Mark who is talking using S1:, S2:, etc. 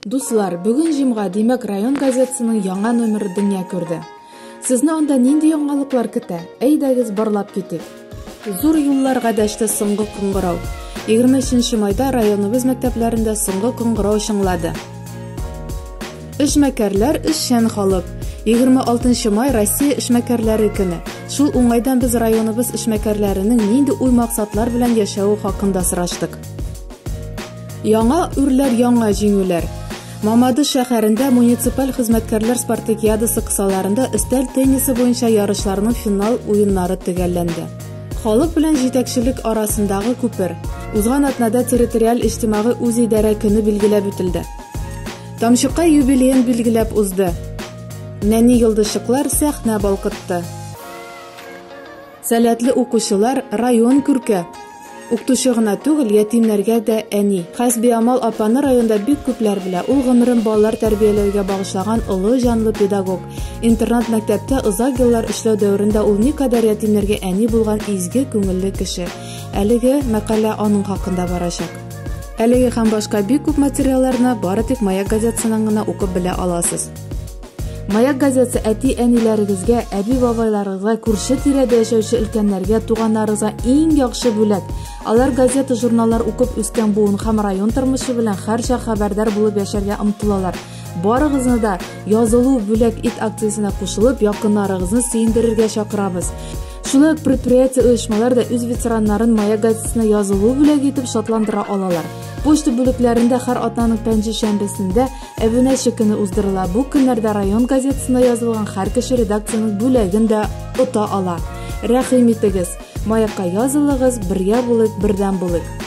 S1: Дуслар, бүгін җимга, димәк, район газетасының яңа номері дөнья күрде. Сезне анда нинди яңалыклар көтә? Әйдәгез барлап китик. Зур юлларга дәште соңгы кыңгырау. 23 майда районыбыз мәктәпләрендә соңгы кыңгырау шыңлады. Эшмәкәрләр эшчән халык. 26 май Россия эшмәкәрләре көне. Шул уңайдан без районыбыз эшмәкәрләренең нинди уй максатлар белән яшәү хакында сораштык. Яңа үрләр, яңа җиңүләр. Мамадыш шәһәрендә муниципаль хезмәткәрләр спартакиадасы кысаларында өстәл теннисы буенча ярышларның финал уеннары төгәлләнде. Халык белән җитәкчелек арасындагы күпер. Узган атнада территориаль иҗтимагый үзидарә көне билгеләп үтелде. Тамчыкай юбилеен билгеләп узды. Нәни йолдызчыклар сәхнә балкытты. Сәләтле укучылар район күркә. Укытучы гына түгел, ятимнәргә дә әни. Хәсби Амал апаны районда бик күпләр белә. Ул гомерен балалар тәрбияләүгә багышлаган олы җанлы педагог. Интернат мәктәптә озак еллар эшләү дәверендә ул никадәр ятимнәргә әни булган изге күңелле кеше. Әлеге мәкалә аның хакында барачак. Әлеге һәм башка бик күп материалларны бары тик Маяк газетасыннан гына укып белә аласыз. Маяк газетасы әти-әниләрегезгә, әби-бабайларыгызга, күрше-тирәдә яшәүче өлкәннәргә, туганнарыгызга иң яхшы бүләк. Алар газета, журналлар укып үскән буын һәм район тормышы белән һәрчә хәбәрдар булып яшәргә омтылалар. Барыгызны да язылу бүләк ит акциясенә кушылып, якыннарыгызны сөендерергә чакырабыз. Шулай ук предприятие оешмалар да үз ветераннарын Маяк газетасына язылу бүләк итеп шатландыра алалар. Почта бүлекләрендә һәр атнаның пәнҗешәмбесендә әбүнәче көне уздырыла. Бу көннәрдә район газетасына язылган һәр кеше редакциянең бүләген дә ота ала. Рәхим итегез, Маякка язылыгыз, бергә булыйк, бердәм булыйк.